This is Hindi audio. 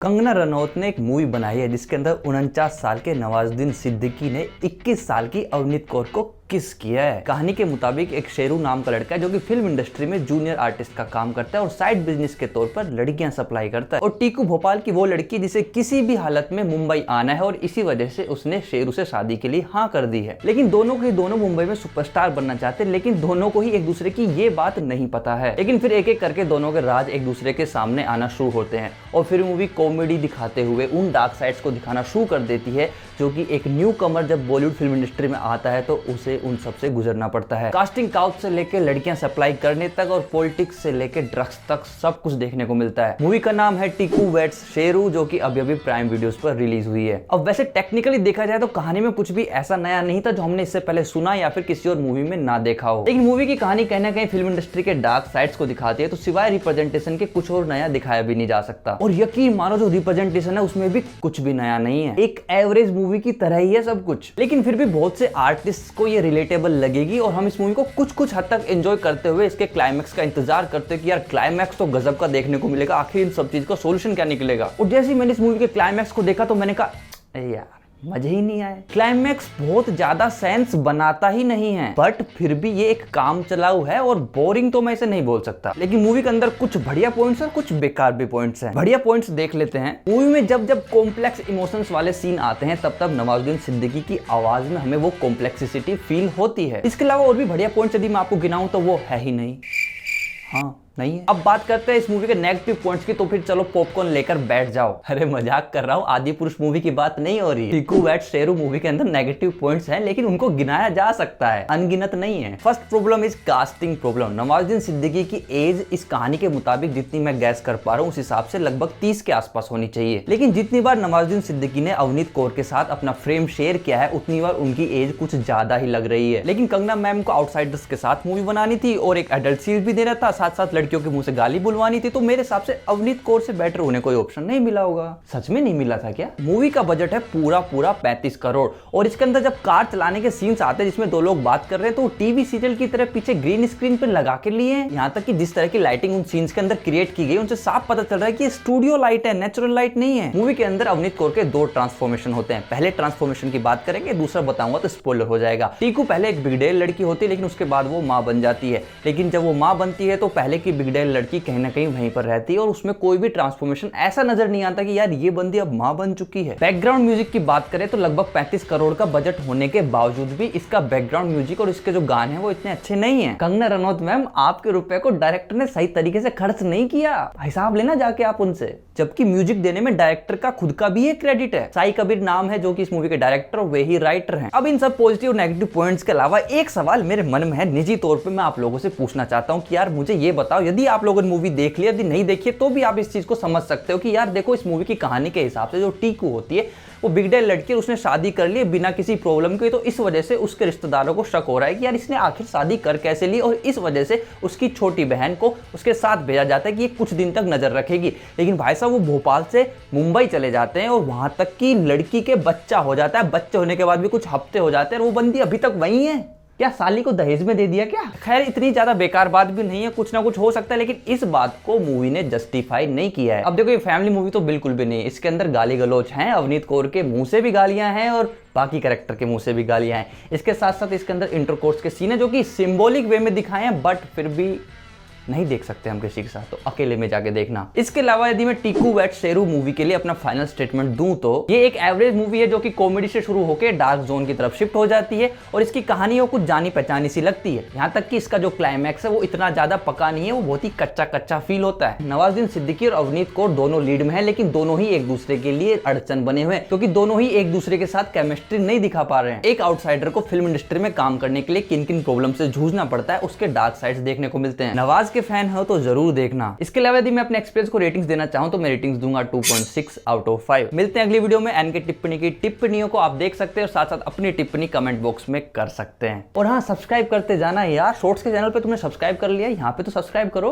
कंगना रनौत ने एक मूवी बनाई है जिसके अंदर 49 साल के नवाजुद्दीन सिद्दीकी ने 21 साल की अवनीत कौर को किस किया है। कहानी के मुताबिक एक शेरू नाम का लड़का है जो कि फिल्म इंडस्ट्री में जूनियर आर्टिस्ट का काम करता है और साइड बिजनेस के तौर पर लड़कियां सप्लाई करता है। और टीकू भोपाल की वो लड़की जिसे किसी भी हालत में मुंबई आना है और इसी वजह से उसने शेरू से शादी के लिए हाँ कर दी है। लेकिन दोनों के दोनों मुंबई में सुपरस्टार बनना चाहते हैं, लेकिन दोनों को ही एक दूसरे की ये बात नहीं पता है। लेकिन फिर एक एक करके दोनों के राज एक दूसरे के सामने आना शुरू होते हैं और फिर मूवी कॉमेडी दिखाते हुए उन डार्क साइड्स को दिखाना शुरू कर देती है जो कि एक न्यू कमर जब बॉलीवुड फिल्म इंडस्ट्री में आता है तो उसे उन सबसे गुजरना पड़ता है। कास्टिंग काउच से लेकर लड़कियां सप्लाई करने तक और पॉलिटिक्स से लेकर ड्रग्स तक सब कुछ देखने को मिलता है। मूवी का नाम है टीकू वेट्स शेरू, जो कि अभी प्राइम वीडियोस पर रिलीज हुई है। अब वैसे टेक्निकली देखा जाए तो कहानी में कुछ भी ऐसा नया नहीं था जो हमने इससे पहले सुना या फिर किसी और मूवी में ना देखा हो। लेकिन मूवी की कहानी कहीं ना कहीं फिल्म इंडस्ट्री के डार्क साइड्स को दिखाती है, तो सिवाय रिप्रेजेंटेशन के कुछ और नया दिखाया भी नहीं जा सकता। और यकीन मानो जो रिप्रेजेंटेशन है उसमें भी कुछ भी नया नहीं है, एक एवरेज मूवी की तरह ही है सब कुछ। लेकिन फिर भी बहुत से आर्टिस्ट को ये रिलेटेबल लगेगी और हम इस मूवी को कुछ हद तक एंजॉय करते हुए इसके क्लाइमैक्स का इंतजार करते हैं कि यार क्लाइमैक्स तो गजब का देखने को मिलेगा, आखिर इन सब चीज का सॉल्यूशन क्या निकलेगा। और जैसे ही मैंने इस मूवी के क्लाइमैक्स को देखा तो मैंने कहा यार मजे ही नहीं आए। क्लाइमैक्स बहुत ज्यादा सेंस बनाता ही नहीं है, बट फिर भी ये एक काम चलाऊ है और बोरिंग तो मैं इसे नहीं बोल सकता। लेकिन मूवी के अंदर कुछ बढ़िया पॉइंट्स और कुछ बेकार भी पॉइंट्स हैं। बढ़िया पॉइंट्स देख लेते हैं। मूवी में जब कॉम्प्लेक्स इमोशंस वाले सीन आते हैं तब नवाजुद्दीन सिद्दीकी की आवाज में हमें वो कॉम्प्लेक्सिटी फील होती है। इसके अलावा और भी बढ़िया पॉइंट्स यदि मैं आपको गिनाऊं तो वो है ही नहीं, हाँ नहीं है। अब बात करते हैं इस मूवी के नेगेटिव पॉइंट्स की, तो फिर चलो पॉपकॉर्न लेकर बैठ जाओ। अरे मजाक कर रहा हूँ, आदि पुरुष मूवी की बात नहीं हो रही। टीकू वेट्स शेरू मूवी के अंदर नेगेटिव पॉइंट्स हैं, लेकिन उनको गिनाया जा सकता है, अनगिनत नहीं है। First problem is casting problem. Nawazuddin Siddiqui की एज इस कहानी के मुताबिक जितनी मैं गैस कर पा रहा हूँ उस हिसाब से लगभग 30 के आसपास होनी चाहिए। लेकिन जितनी बार नवाजुद्दीन सिद्दीकी ने अवनीत कौर के साथ अपना फ्रेम शेयर किया है उतनी बार उनकी एज कुछ ज्यादा ही लग रही है। लेकिन कंगना मैम को आउटसाइडर्स के साथ मूवी बनानी थी और एक एडल्ट सीरीज भी देना था, साथ साथ लड़कियों के मुंह से गाली बुलवानी थी, तो मेरे हिसाब से अवनीत कौर से बेटर उन्हें कोई ऑप्शन नहीं मिला होगा। सच में नहीं मिला था क्या? मूवी का बजट है पूरा 35 करोड़ और इसके अंदर जब कार चलाने के सीन्स आते हैं जिसमें दो लोग बात कर रहे हैं तो टीवी सीरियल की तरह पीछे ग्रीन स्क्रीन पर लगा के लिए हैं। यहाँ तक कि जिस तरह की लाइटिंग उन सीन्स के अंदर क्रिएट की गई उनसे साफ पता चल रहा है कि स्टूडियो लाइट है, नेचुरल लाइट नहीं है। मूवी के अंदर अवनीत कौर के 2 ट्रांसफॉर्मेशन होते हैं। पहले ट्रांसफॉर्मेशन की बात करेंगे, दूसरा बताऊंगा तो स्पॉइलर हो जाएगा। टीकू पहले एक बिगड़ेल लड़की होती है लेकिन उसके बाद वो माँ बन जाती है। लेकिन जब वो माँ बनती है तो पहले की बिगड़ेल लड़की कहीं ना कहीं वहीं पर रहती है और उसमें कोई भी ट्रांसफॉर्मेशन ऐसा नजर नहीं आता कि यार ये बंदी अब मां बन चुकी है। बैकग्राउंड म्यूजिक की बात करें तो लगभग 35 करोड़ का बजट होने के बावजूद भी इसका बैकग्राउंड म्यूजिक और इसके जो गाने हैं वो इतने अच्छे नहीं हैं। कंगना रनौत मैम, आपके रुपए को डायरेक्टर ने सही तरीके से खर्च नहीं किया, हिसाब लेना जाके आप उनसे। जबकि म्यूजिक देने में डायरेक्टर का खुद का भी एक क्रेडिट है। साई कबीर नाम है जो कि इस मूवी के डायरेक्टर और वे ही राइटर हैं। अब इन सब पॉजिटिव और नेगेटिव पॉइंट्स के अलावा एक सवाल मेरे मन में है, निजी तौर पे मैं आप लोगों से पूछना चाहता हूं कि यार मुझे ये बताओ, यदि आप लोगों ने मूवी देख ली, यदि नहीं देखी तो भी आप इस चीज को समझ सकते हो कि यार देखो इस मूवी की कहानी के हिसाब से जो टीकू होती है वो बिगड़ेल लड़की, उसने शादी कर ली बिना किसी प्रॉब्लम के, तो इस वजह से उसके रिश्तेदारों को शक हो रहा है कि यार इसने आखिर शादी कर कैसे ली, और इस वजह से उसकी छोटी बहन को उसके साथ भेजा जाता है कि ये कुछ दिन तक नजर रखेगी। लेकिन भाई साहब वो भोपाल से मुंबई चले जाते हैं और वहां तक की लड़की के बच्चा हो जाता है। बच्चे होने के बाद भी कुछ हफ्ते हो जाते हैं और वो बंदी अभी तक वही है। क्या साली को दहेज में दे दिया क्या? खैर इतनी ज्यादा बेकार बात भी नहीं है, कुछ ना कुछ हो सकता है, लेकिन इस बात को मूवी ने जस्टिफाई नहीं किया है। अब देखो ये फैमिली मूवी तो बिल्कुल भी नहीं, इसके अंदर गाली गलौज हैं, अवनीत कौर के मुंह से भी गालियां हैं और बाकी कैरेक्टर के मुंह से भी गालियां हैं। इसके साथ साथ इसके अंदर इंटरकोर्स के सीन है जो कि सिंबॉलिक वे में दिखाए हैं, बट फिर भी नहीं देख सकते हम किसी के साथ, तो अकेले में जाके देखना। इसके अलावा यदि मैं टीकू वेट्स शेरू मूवी के लिए अपना फाइनल स्टेटमेंट दूं तो ये एक एवरेज मूवी है जो कि कॉमेडी से शुरू होकर डार्क जोन की तरफ शिफ्ट हो जाती है और इसकी कहानी वो कुछ जानी पहचानी सी लगती है। यहाँ तक कि इसका जो क्लाइमैक्स है वो इतना ज्यादा पका नहीं है, वो बहुत ही कच्चा फील होता है। नवाजुद्दीन सिद्दीकी और अवनीत कौर दोनों लीड में है, लेकिन दोनों ही एक दूसरे के लिए अड़चन बने हुए हैं क्योंकि दोनों ही एक दूसरे के साथ केमिस्ट्री नहीं दिखा पा रहे हैं। एक आउटसाइडर को फिल्म इंडस्ट्री में काम करने के लिए किन किन प्रॉब्लम से जूझना पड़ता है उसके डार्क साइड्स देखने को मिलते हैं। नवाज के फैन हो तो जरूर देखना। इसके अलावा यदि मैं अपने एक्सपीरियंस को रेटिंग्स देना चाहूं तो मैं रेटिंग्स दूंगा 2.6 आउट ऑफ 5। मिलते हैं अगली वीडियो में। एन के टिप्पणी की टिप्पणियों को आप देख सकते हैं और साथ साथ अपनी टिप्पणी कमेंट बॉक्स में कर सकते हैं। और हाँ, सब्सक्राइब करते जाना यार, शॉर्ट्स के चैनल पे तुमने सब्सक्राइब कर लिया, यहाँ पे तो सब्सक्राइब करो।